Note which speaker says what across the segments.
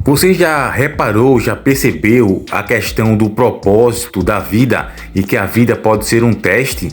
Speaker 1: Você já reparou, já percebeu a questão do propósito da vida e que a vida pode ser um teste?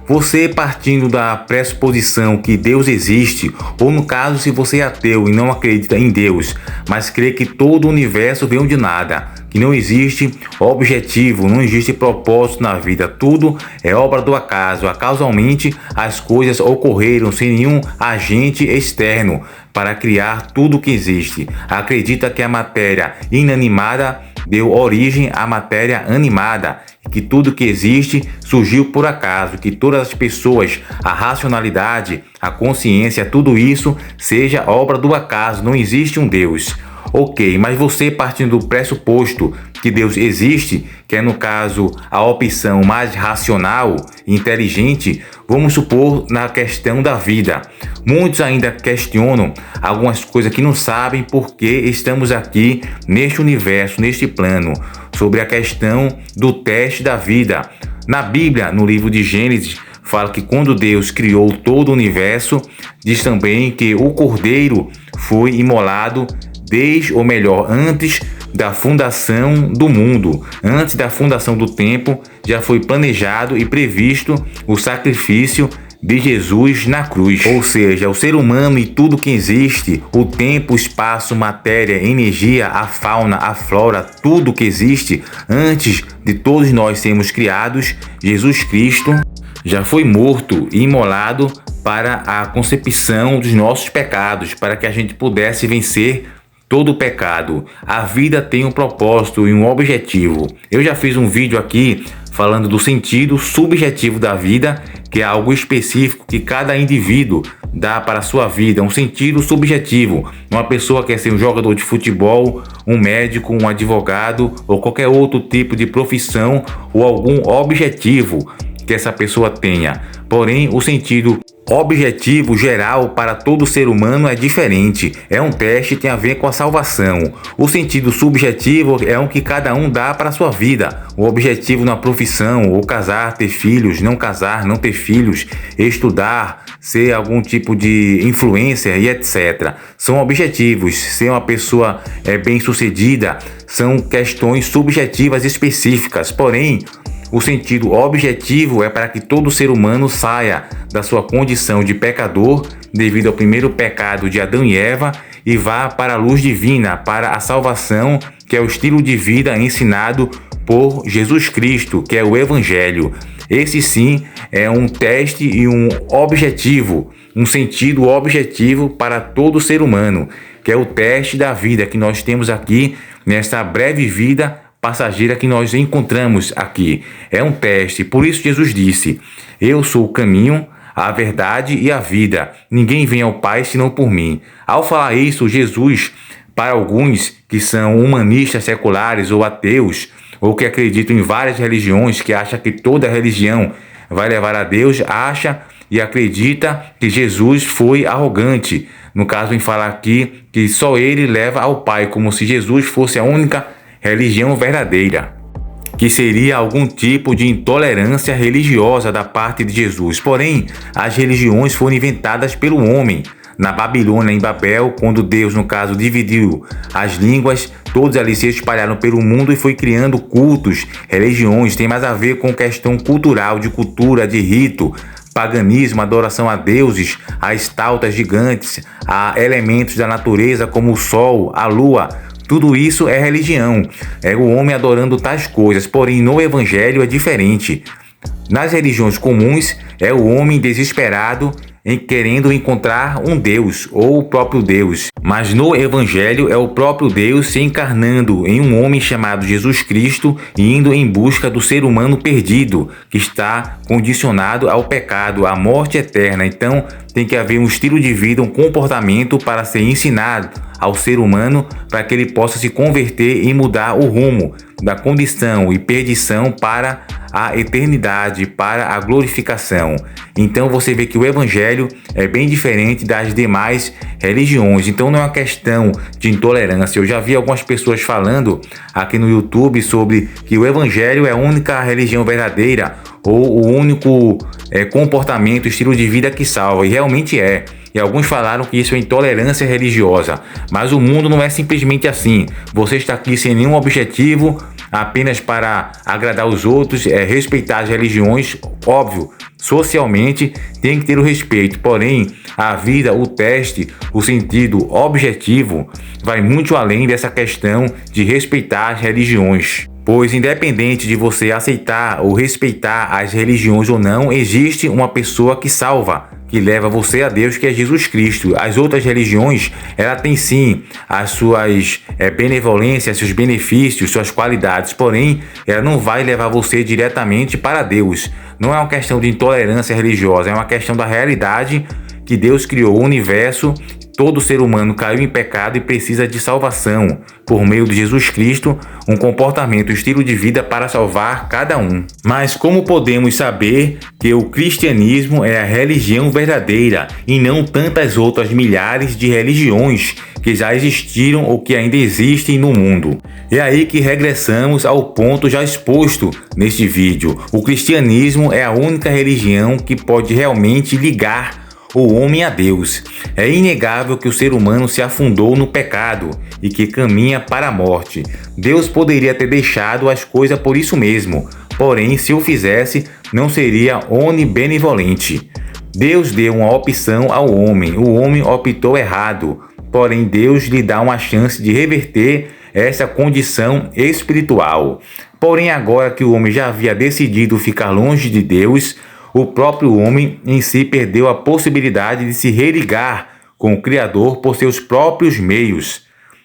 Speaker 1: Você partindo da pressuposição que Deus existe, ou no caso se você é ateu e não acredita em Deus, mas crê que todo o universo veio de nada, que não existe objetivo, não existe propósito na vida, tudo é obra do acaso. Causalmente as coisas ocorreram sem nenhum agente externo para criar tudo o que existe. Acredita que a matéria inanimada deu origem à matéria animada, que tudo que existe surgiu por acaso, que todas as pessoas, a racionalidade, a consciência, tudo isso seja obra do acaso, não existe um Deus. Ok, mas você partindo do pressuposto que Deus existe, que é no caso a opção mais racional e inteligente, vamos supor na questão da vida. Muitos ainda questionam algumas coisas que não sabem por que estamos aqui neste universo, neste plano, sobre a questão do teste da vida. Na Bíblia, no livro de Gênesis, fala que quando Deus criou todo o universo, diz também que o Cordeiro foi imolado antes da fundação do mundo, antes da fundação do tempo, já foi planejado e previsto o sacrifício de Jesus na cruz. Ou seja, o ser humano e tudo que existe, o tempo, o espaço, matéria, energia, a fauna, a flora, tudo que existe, antes de todos nós sermos criados, Jesus Cristo já foi morto e imolado para a concepção dos nossos pecados, para que a gente pudesse vencer todo o pecado. A vida tem um propósito e um objetivo. Eu já fiz um vídeo aqui falando do sentido subjetivo da vida, que é algo específico que cada indivíduo dá para a sua vida, um sentido subjetivo. Uma pessoa quer ser um jogador de futebol, um médico, um advogado ou qualquer outro tipo de profissão ou algum objetivo que essa pessoa tenha. Porém, o sentido objetivo geral para todo ser humano é diferente. É um teste, tem a ver com a salvação. O sentido subjetivo é o que cada um dá para a sua vida. O objetivo na profissão, ou casar, ter filhos, não casar, não ter filhos, estudar, ser algum tipo de influencer e etc. São objetivos. Ser uma pessoa bem-sucedida são questões subjetivas específicas. Porém, o sentido objetivo é para que todo ser humano saia da sua condição de pecador devido ao primeiro pecado de Adão e Eva e vá para a luz divina, para a salvação, que é o estilo de vida ensinado por Jesus Cristo, que é o Evangelho. Esse sim é um teste e um objetivo, um sentido objetivo para todo ser humano, que é o teste da vida que nós temos aqui nesta breve vida passageira que nós encontramos aqui. É um teste. Por isso Jesus disse: eu sou o caminho, a verdade e a vida. Ninguém vem ao Pai senão por mim. Ao falar isso, Jesus, para alguns que são humanistas seculares ou ateus, ou que acreditam em várias religiões, que acham que toda religião vai levar a Deus, acha e acredita que Jesus foi arrogante. No caso, em falar aqui que só ele leva ao Pai, como se Jesus fosse a única religião verdadeira, que seria algum tipo de intolerância religiosa da parte de Jesus. Porém, as religiões foram inventadas pelo homem. Na Babilônia, em Babel, quando Deus, no caso, dividiu as línguas, todos ali se espalharam pelo mundo e foi criando cultos, religiões. Tem mais a ver com questão cultural, de cultura, de rito, paganismo, adoração a deuses, a estátuas gigantes, a elementos da natureza como o sol, a lua. Tudo isso é religião, é o homem adorando tais coisas, porém no Evangelho é diferente. Nas religiões comuns é o homem desesperado em querendo encontrar um Deus ou o próprio Deus. Mas no Evangelho é o próprio Deus se encarnando em um homem chamado Jesus Cristo e indo em busca do ser humano perdido, que está condicionado ao pecado, à morte eterna. Então tem que haver um estilo de vida, um comportamento para ser ensinado ao ser humano para que ele possa se converter e mudar o rumo da condição e perdição para a eternidade, para a glorificação. Então você vê que o Evangelho é bem diferente das demais religiões. Então não é uma questão de intolerância. Eu já vi algumas pessoas falando aqui no YouTube sobre que o Evangelho é a única religião verdadeira ou o único comportamento, estilo de vida que salva. E realmente é. e alguns falaram que isso é intolerância religiosa. Mas o mundo não é simplesmente assim. Você está aqui sem nenhum objetivo, apenas para agradar os outros, respeitar as religiões, óbvio. Socialmente tem que ter o respeito, porém a vida, o teste, o sentido objetivo vai muito além dessa questão de respeitar as religiões. Pois independente de você aceitar ou respeitar as religiões ou não, existe uma pessoa que salva, que leva você a Deus, que é Jesus Cristo. As outras religiões, ela tem sim as suas benevolências, seus benefícios, suas qualidades, porém ela não vai levar você diretamente para Deus. Não é uma questão de intolerância religiosa, é uma questão da realidade que Deus criou o universo. Todo ser humano caiu em pecado e precisa de salvação por meio de Jesus Cristo, um comportamento, um estilo de vida para salvar cada um. Mas como podemos saber que o cristianismo é a religião verdadeira e não tantas outras milhares de religiões que já existiram ou que ainda existem no mundo? É aí que regressamos ao ponto já exposto neste vídeo. O cristianismo é a única religião que pode realmente ligar o homem a Deus. É inegável que o ser humano se afundou no pecado e que caminha para a morte. Deus poderia ter deixado as coisas por isso mesmo, porém, se o fizesse, não seria onibenevolente. Deus deu uma opção ao homem, o homem optou errado, porém Deus lhe dá uma chance de reverter essa condição espiritual. Porém, agora que o homem já havia decidido ficar longe de Deus, o próprio homem em si perdeu a possibilidade de se religar com o Criador por seus próprios meios.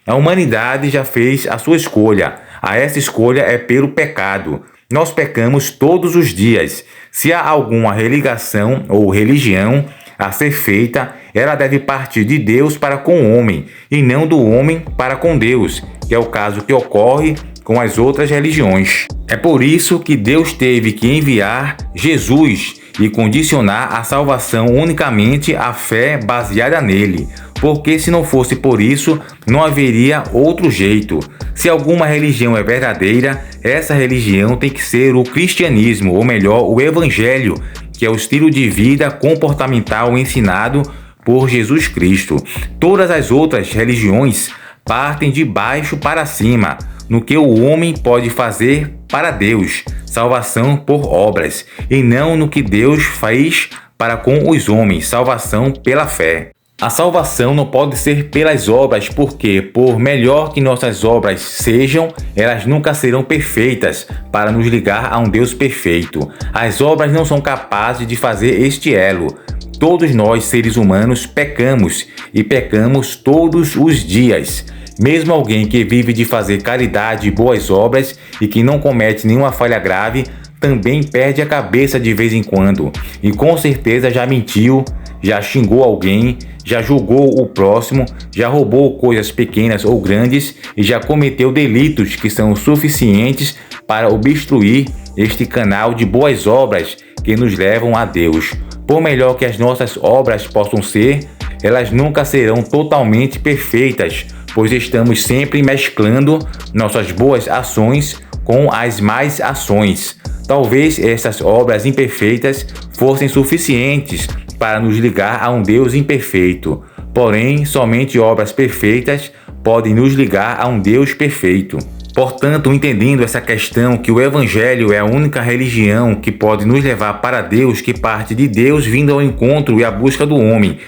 Speaker 1: A humanidade já fez a sua escolha. Essa escolha é pelo pecado. Nós pecamos todos os dias. Se há alguma religação ou religião a ser feita, ela deve partir de Deus para com o homem, e não do homem para com Deus, que é o caso que ocorre com as outras religiões. É por isso que Deus teve que enviar Jesus e condicionar a salvação unicamente à fé baseada nele, porque se não fosse por isso, não haveria outro jeito. Se alguma religião é verdadeira, essa religião tem que ser o cristianismo, ou melhor, o evangelho, que é o estilo de vida comportamental ensinado por Jesus Cristo. Todas as outras religiões partem de baixo para cima, no que o homem pode fazer para Deus, salvação por obras, e não no que Deus faz para com os homens, salvação pela fé. A salvação não pode ser pelas obras, porque, por melhor que nossas obras sejam, elas nunca serão perfeitas para nos ligar a um Deus perfeito. As obras não são capazes de fazer este elo. Todos nós, seres humanos, pecamos, e pecamos todos os dias. Mesmo alguém que vive de fazer caridade e boas obras e que não comete nenhuma falha grave, também perde a cabeça de vez em quando. E com certeza já mentiu, já xingou alguém, já julgou o próximo, já roubou coisas pequenas ou grandes e já cometeu delitos que são suficientes para obstruir este canal de boas obras que nos levam a Deus. Por melhor que as nossas obras possam ser, elas nunca serão totalmente perfeitas, pois estamos sempre mesclando nossas boas ações com as más ações. Talvez essas obras imperfeitas fossem suficientes para nos ligar a um Deus imperfeito, porém, somente obras perfeitas podem nos ligar a um Deus perfeito. Portanto, entendendo essa questão que o Evangelho é a única religião que pode nos levar para Deus, que parte de Deus vindo ao encontro e à busca do homem,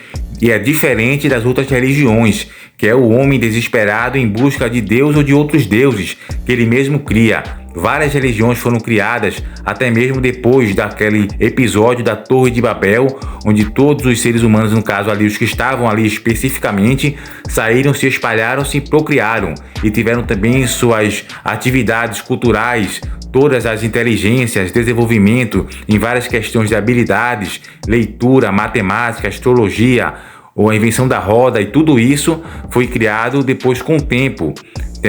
Speaker 1: e é diferente das outras religiões, que é o homem desesperado em busca de Deus ou de outros deuses que ele mesmo cria. Várias religiões foram criadas até mesmo depois daquele episódio da Torre de Babel, onde todos os seres humanos, no caso ali os que estavam ali especificamente, saíram, se espalharam, se procriaram e tiveram também suas atividades culturais, todas as inteligências, desenvolvimento em várias questões de habilidades, leitura, matemática, astrologia, ou a invenção da roda, e tudo isso foi criado depois com o tempo.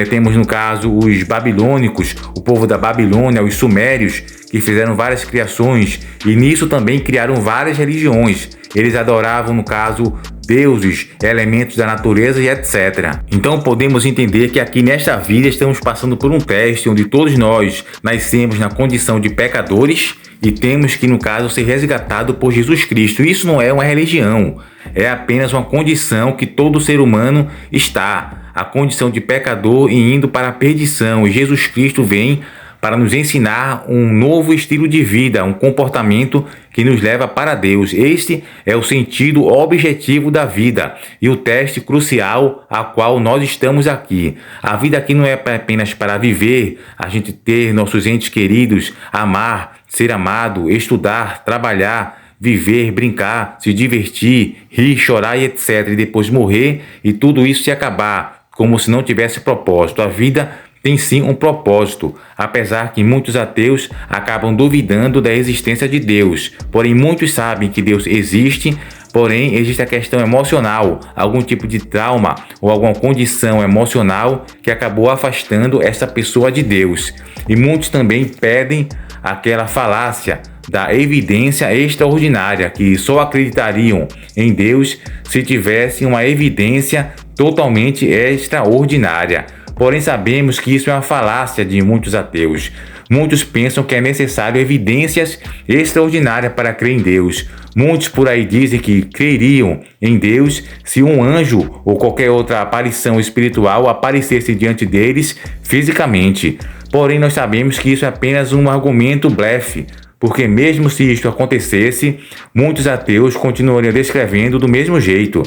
Speaker 1: Temos no caso os babilônicos, o povo da Babilônia, os sumérios, que fizeram várias criações e nisso também criaram várias religiões. Eles adoravam, no caso, deuses, elementos da natureza e etc. Então podemos entender que aqui nesta vida estamos passando por um teste onde todos nós nascemos na condição de pecadores e temos que, no caso, ser resgatado por Jesus Cristo. Isso não é uma religião. é apenas uma condição que todo ser humano está, a condição de pecador e indo para a perdição. E Jesus Cristo vem para nos ensinar um novo estilo de vida, um comportamento que nos leva para Deus. Este é o sentido objetivo da vida e o teste crucial a qual nós estamos aqui. A vida aqui não é apenas para viver, a gente ter nossos entes queridos, amar, ser amado, estudar, trabalhar, viver, brincar, se divertir, rir, chorar e etc. E depois morrer e tudo isso se acabar, como se não tivesse propósito. A vida tem sim um propósito, apesar que muitos ateus acabam duvidando da existência de Deus. Porém, muitos sabem que Deus existe, porém existe a questão emocional, algum tipo de trauma ou alguma condição emocional que acabou afastando essa pessoa de Deus. E muitos também pedem aquela falácia da evidência extraordinária, que só acreditariam em Deus se tivessem uma evidência totalmente extraordinária. Porém, sabemos que isso é uma falácia de muitos ateus. Muitos pensam que é necessário evidências extraordinárias para crer em Deus. Muitos por aí dizem que creriam em Deus se um anjo ou qualquer outra aparição espiritual aparecesse diante deles fisicamente. Porém, nós sabemos que isso é apenas um argumento blefe, porque mesmo se isto acontecesse, muitos ateus continuariam descrevendo do mesmo jeito.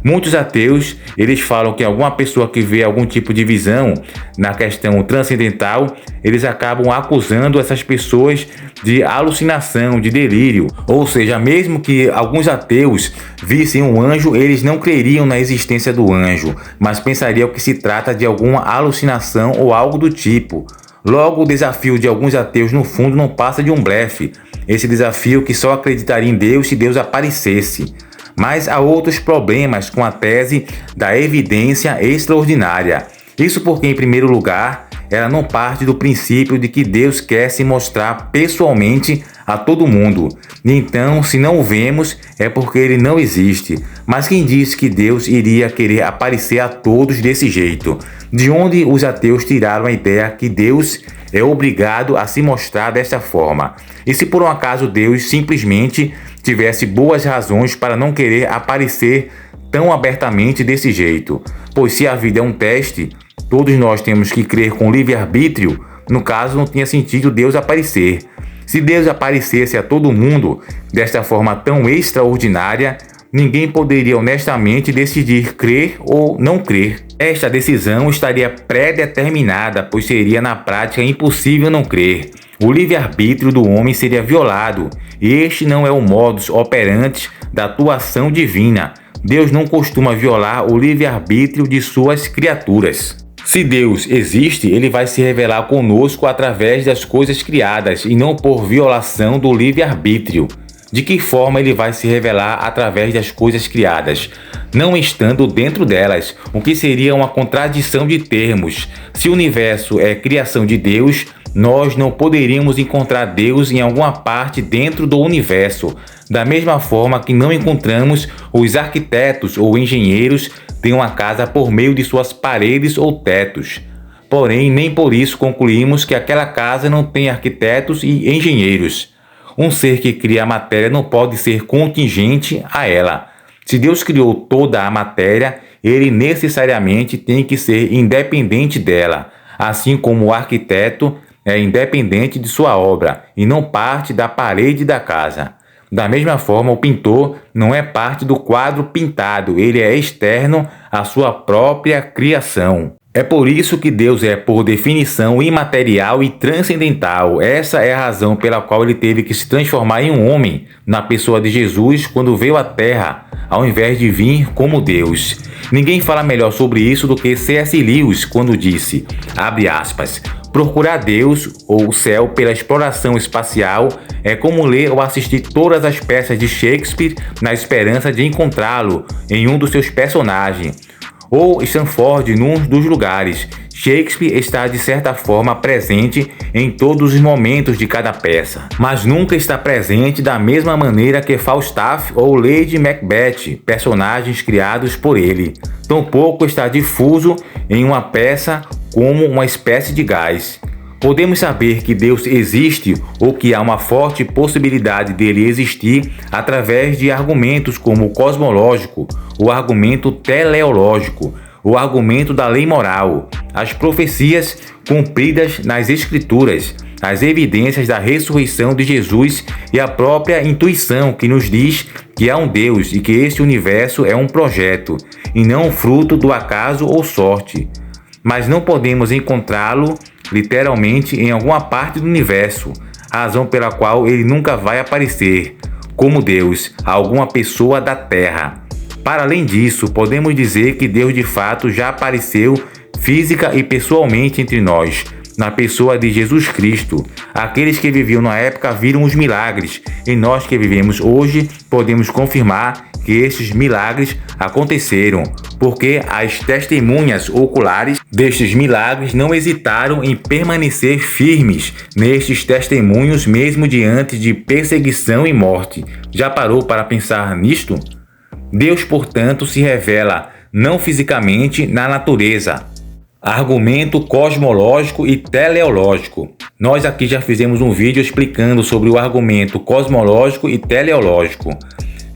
Speaker 1: Muitos ateus, eles falam que alguma pessoa que vê algum tipo de visão na questão transcendental, eles acabam acusando essas pessoas de alucinação, de delírio. Ou seja, mesmo que alguns ateus vissem um anjo, eles não creriam na existência do anjo, mas pensariam que se trata de alguma alucinação ou algo do tipo. Logo, o desafio de alguns ateus, no fundo, não passa de um blefe. Esse desafio que só acreditaria em Deus se Deus aparecesse. Mas há outros problemas com a tese da evidência extraordinária. Isso porque, em primeiro lugar, ela não parte do princípio de que Deus quer se mostrar pessoalmente a todo mundo. Então, se não o vemos, é porque ele não existe. Mas quem disse que Deus iria querer aparecer a todos desse jeito? De onde os ateus tiraram a ideia que Deus é obrigado a se mostrar desta forma? E se por um acaso Deus simplesmente tivesse boas razões para não querer aparecer tão abertamente desse jeito? Pois se a vida é um teste, todos nós temos que crer com livre-arbítrio. No caso, não tinha sentido Deus aparecer. Se Deus aparecesse a todo mundo desta forma tão extraordinária, ninguém poderia honestamente decidir crer ou não crer. Esta decisão estaria pré-determinada, pois seria na prática impossível não crer. O livre-arbítrio do homem seria violado, e este não é o modus operandi da atuação divina. Deus não costuma violar o livre-arbítrio de suas criaturas. Se Deus existe, ele vai se revelar conosco através das coisas criadas e não por violação do livre-arbítrio. De que forma ele vai se revelar através das coisas criadas, não estando dentro delas, o que seria uma contradição de termos? Se o universo é criação de Deus, nós não poderíamos encontrar Deus em alguma parte dentro do universo. Da mesma forma que não encontramos os arquitetos ou engenheiros têm uma casa por meio de suas paredes ou tetos. Porém, nem por isso concluímos que aquela casa não tem arquitetos e engenheiros. Um ser que cria a matéria não pode ser contingente a ela. Se Deus criou toda a matéria, ele necessariamente tem que ser independente dela, assim como o arquiteto é independente de sua obra e não parte da parede da casa. Da mesma forma, o pintor não é parte do quadro pintado, ele é externo à sua própria criação. É por isso que Deus é, por definição, imaterial e transcendental. Essa é a razão pela qual ele teve que se transformar em um homem, na pessoa de Jesus, quando veio à Terra, ao invés de vir como Deus. Ninguém fala melhor sobre isso do que C.S. Lewis, quando disse, abre aspas, procurar Deus ou o céu pela exploração espacial é como ler ou assistir todas as peças de Shakespeare na esperança de encontrá-lo em um dos seus personagens. Ou Stanford num dos lugares. Shakespeare está de certa forma presente em todos os momentos de cada peça, mas nunca está presente da mesma maneira que Falstaff ou Lady Macbeth, personagens criados por ele. Tampouco está difuso em uma peça como uma espécie de gás. Podemos saber que Deus existe ou que há uma forte possibilidade dele existir através de argumentos como o cosmológico, o argumento teleológico, o argumento da lei moral, as profecias cumpridas nas Escrituras, as evidências da ressurreição de Jesus e a própria intuição que nos diz que há um Deus e que este universo é um projeto e não um fruto do acaso ou sorte. Mas não podemos encontrá-lo literalmente em alguma parte do universo, razão pela qual ele nunca vai aparecer, como Deus, a alguma pessoa da Terra. Para além disso, podemos dizer que Deus de fato já apareceu física e pessoalmente entre nós, na pessoa de Jesus Cristo. Aqueles que viviam na época viram os milagres, e nós que vivemos hoje podemos confirmar que estes milagres aconteceram, porque as testemunhas oculares destes milagres não hesitaram em permanecer firmes nestes testemunhos mesmo diante de perseguição e morte. Já parou para pensar nisto? Deus, portanto, se revela não fisicamente na natureza. Argumento cosmológico e teleológico. Nós aqui já fizemos um vídeo explicando sobre o argumento cosmológico e teleológico.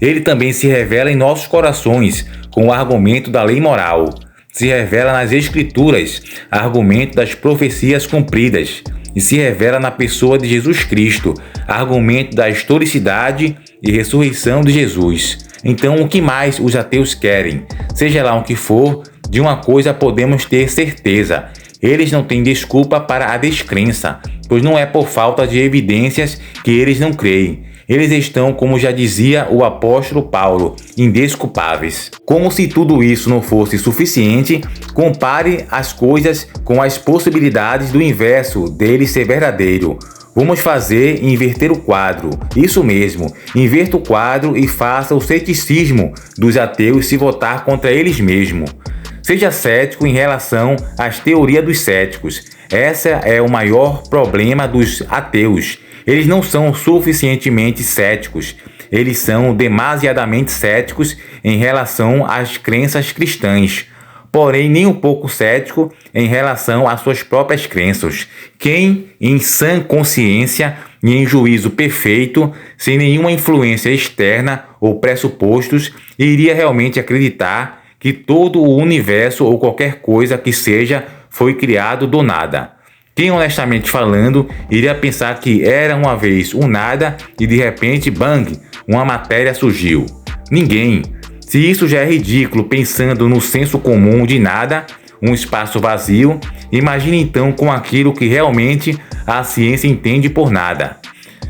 Speaker 1: Ele também se revela em nossos corações com o argumento da lei moral. Se revela nas Escrituras, argumento das profecias cumpridas. E se revela na pessoa de Jesus Cristo, argumento da historicidade e ressurreição de Jesus. Então, o que mais os ateus querem? Seja lá o que for, de uma coisa podemos ter certeza: eles não têm desculpa para a descrença, pois não é por falta de evidências que eles não creem. Eles estão, como já dizia o apóstolo Paulo, indesculpáveis. Como se tudo isso não fosse suficiente, compare as coisas com as possibilidades do inverso dele ser verdadeiro. Vamos fazer e inverter o quadro. Isso mesmo, inverta o quadro e faça o ceticismo dos ateus se votar contra eles mesmos. Seja cético em relação às teorias dos céticos. Esse é o maior problema dos ateus. Eles não são suficientemente céticos. Eles são demasiadamente céticos em relação às crenças cristãs, porém nem um pouco cético em relação às suas próprias crenças. Quem, em sã consciência e em juízo perfeito, sem nenhuma influência externa ou pressupostos, iria realmente acreditar que todo o universo ou qualquer coisa que seja foi criado do nada? Quem, honestamente falando, iria pensar que era uma vez um nada e de repente, bang, uma matéria surgiu? Ninguém. Se isso já é ridículo pensando no senso comum de nada, um espaço vazio, imagine então com aquilo que realmente a ciência entende por nada.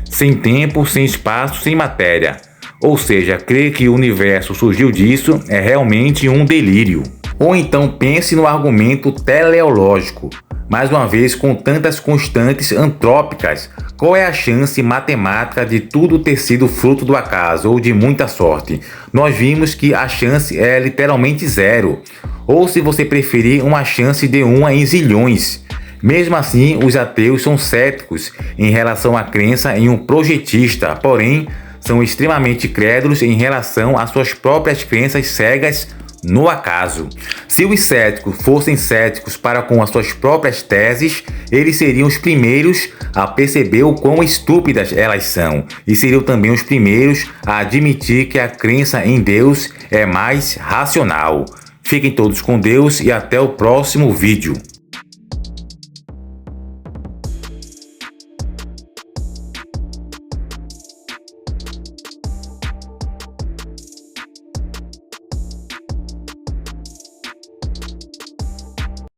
Speaker 1: Sem tempo, sem espaço, sem matéria. Ou seja, crer que o universo surgiu disso é realmente um delírio. Ou então pense no argumento teleológico. Mais uma vez, com tantas constantes antrópicas, qual é a chance matemática de tudo ter sido fruto do acaso ou de muita sorte? Nós vimos que a chance é literalmente zero. Ou, se você preferir, uma chance de 1 em zilhões. Mesmo assim, os ateus são céticos em relação à crença em um projetista, porém, são extremamente crédulos em relação às suas próprias crenças cegas no acaso. Se os céticos fossem céticos para com as suas próprias teses, eles seriam os primeiros a perceber o quão estúpidas elas são, e seriam também os primeiros a admitir que a crença em Deus é mais racional. Fiquem todos com Deus e até o próximo vídeo.